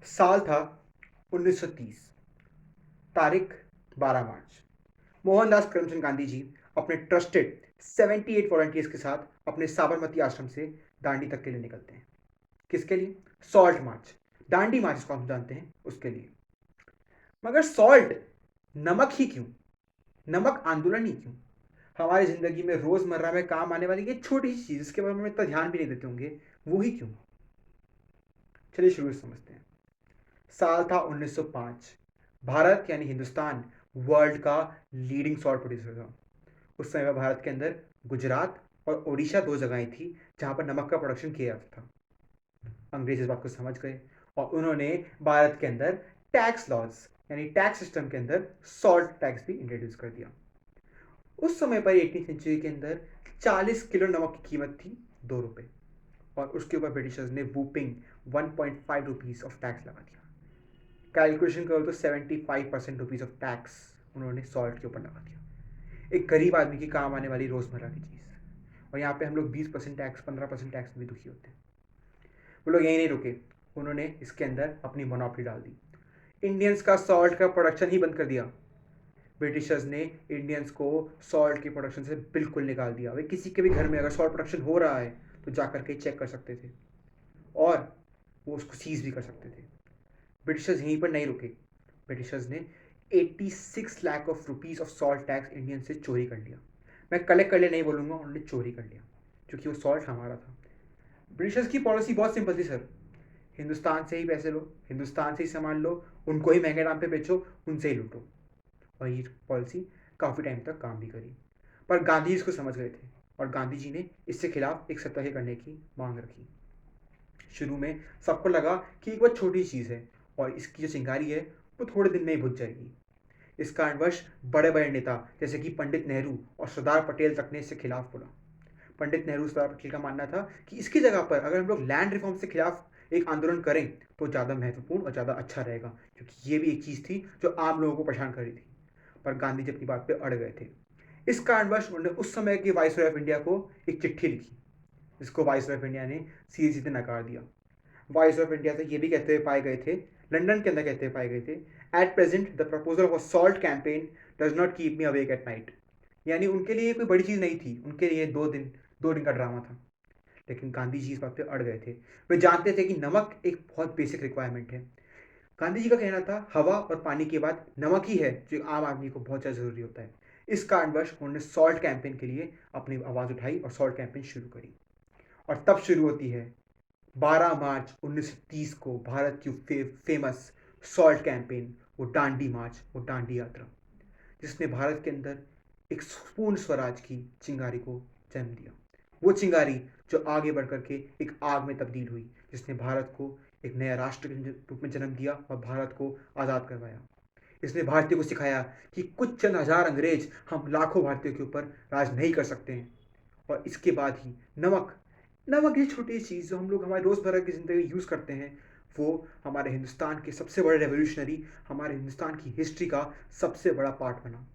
साल था 1930, तारीख 12 मार्च। मोहनदास करमचंद गांधी जी अपने ट्रस्टेड 78 वॉलंटियर्स के साथ अपने साबरमती आश्रम से दांडी तक के लिए निकलते हैं। किसके लिए? सॉल्ट मार्च, दांडी मार्च जिसको हम जानते हैं उसके लिए। मगर सॉल्ट, नमक ही क्यों? नमक आंदोलन ही क्यों? हमारी जिंदगी में रोजमर्रा में काम आने वाली ये छोटी सी चीज जिसके बारे में हम इतना ध्यान भी नहीं देते होंगे, वो ही क्यों? चलिए शुरू से समझते हैं। साल था 1905। भारत यानी हिंदुस्तान वर्ल्ड का लीडिंग सॉल्ट प्रोड्यूसर था। उस समय पर भारत के अंदर गुजरात और ओडिशा दो जगहें थी जहां पर नमक का प्रोडक्शन किया जाता था। अंग्रेज इस बात को समझ गए और उन्होंने भारत के अंदर टैक्स लॉज यानी टैक्स सिस्टम के अंदर सॉल्ट टैक्स भी इंट्रोड्यूस कर दिया। उस समय पर 18वीं सेंचुरी के अंदर 40 किलो नमक की कीमत थी 2 रुपए और उसके ऊपर ब्रिटिशर्स ने वूपिंग 1.5 रुपीज ऑफ टैक्स लगा दिया। कैलकुलेशन करो तो 75% रुपीज ऑफ टैक्स उन्होंने सॉल्ट के ऊपर लगा दिया। एक गरीब आदमी की काम आने वाली रोजमर्रा की चीज़, और यहाँ पे हम लोग 20% टैक्स 15% टैक्स में भी दुखी होते हैं। वो लोग यहीं नहीं रुके, उन्होंने इसके अंदर अपनी मोनोपोली डाल दी। इंडियंस का सॉल्ट का प्रोडक्शन ही बंद कर दिया। ब्रिटिशर्स ने इंडियंस को सॉल्ट की प्रोडक्शन से बिल्कुल निकाल दिया। वे किसी के भी घर में अगर सॉल्ट प्रोडक्शन हो रहा है तो जाकर के चेक कर सकते थे और वो उसको सीज भी कर सकते थे। ब्रिटिशर्स यहीं पर नहीं रुके, ब्रिटिशर्स ने 86 lakh of rupees of salt tax Indian से चोरी कर लिया। मैं कलेक्ट कर लिया नहीं बोलूंगा, उन्होंने चोरी कर लिया क्योंकि वो सॉल्ट हमारा था। ब्रिटिशर्स की पॉलिसी बहुत सिंपल थी सर, हिंदुस्तान से ही पैसे लो, हिंदुस्तान से ही सामान लो, उनको ही महंगे दाम पे बेचो, उनसे ही लूटो। और ये पॉलिसी काफ़ी टाइम तक काम भी करी। पर गांधी जी इसको समझ गए थे और गांधी जी ने इससे खिलाफ एक सत्याग्रह करने की मांग रखी। शुरू में सबको लगा कि एक बहुत छोटी चीज़ है और इसकी जो चिंगारी है वो थोड़े दिन में ही बुझ जाएगी। इस कारणवश बड़े बड़े नेता जैसे कि पंडित नेहरू और सरदार पटेल तक ने इससे खिलाफ बोला। पंडित नेहरू सरदार पटेल का मानना था कि इसकी जगह पर अगर हम लोग लैंड रिफॉर्म के खिलाफ एक आंदोलन करें तो ज़्यादा महत्वपूर्ण और ज़्यादा अच्छा रहेगा, क्योंकि ये भी एक चीज़ थी जो आम लोगों को परेशान कर रही थी। पर गांधी जी अपनी बात पे अड़ गए थे। इस कारणवश उन्होंने उस समय के वाइसरॉय ऑफ इंडिया को एक चिट्ठी लिखी, जिसको वाइसरॉय ऑफ इंडिया ने सीधे सीधे नकार दिया। वाइसरॉय ऑफ इंडिया से ये भी कहते हुए पाए गए थे, लंदन के अंदर कहते हुए पाए गए थे, at present the proposal of a salt campaign does not keep me awake at night. यानी उनके लिए कोई बड़ी चीज़ नहीं थी, उनके लिए 2 दिन का ड्रामा था। लेकिन गांधी जी इस बात पे अड़ गए थे। वे जानते थे कि नमक एक बहुत बेसिक रिक्वायरमेंट है। गांधी जी का कहना था हवा और पानी के बाद नमक ही है जो आम आदमी को बहुत ज़्यादा ज़रूरी होता है। इस कारणवश उन्होंने सॉल्ट कैंपेन के लिए अपनी आवाज़ उठाई और सॉल्ट कैंपेन शुरू करी। और तब शुरू होती है 12 मार्च 1930 को भारत की फेमस सॉल्ट कैंपेन, वो दांडी मार्च, वो दांडी यात्रा, जिसने भारत के अंदर एक पूर्ण स्वराज की चिंगारी को जन्म दिया। वो चिंगारी जो आगे बढ़ करके एक आग में तब्दील हुई, जिसने भारत को एक नया राष्ट्र के रूप में जन्म दिया और भारत को आज़ाद करवाया। इसने भारतीयों को सिखाया कि कुछ चंद हजार अंग्रेज हम लाखों भारतीयों के ऊपर राज नहीं कर सकते हैं। और इसके बाद ही नमक, नमक ये छोटी चीज़ जो हम लोग हमारे रोज़मर्रा की ज़िंदगी में यूज़ करते हैं, वो हमारे हिंदुस्तान के सबसे बड़े रेवोल्यूशनरी, हमारे हिंदुस्तान की हिस्ट्री का सबसे बड़ा पार्ट बना।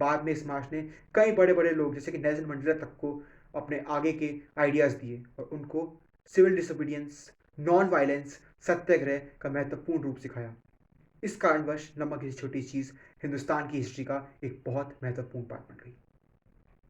बाद में इस मार्च ने कई बड़े बड़े लोग जैसे कि नेल्सन मंडेला तक को अपने आगे के आइडियाज़ दिए और उनको सिविल डिसोबीडियंस, नॉन वायलेंस, सत्याग्रह का महत्वपूर्ण रूप सिखाया। इस कारणवश नमक जैसी छोटी चीज़ हिंदुस्तान की हिस्ट्री का एक बहुत महत्वपूर्ण पार्ट बन गई।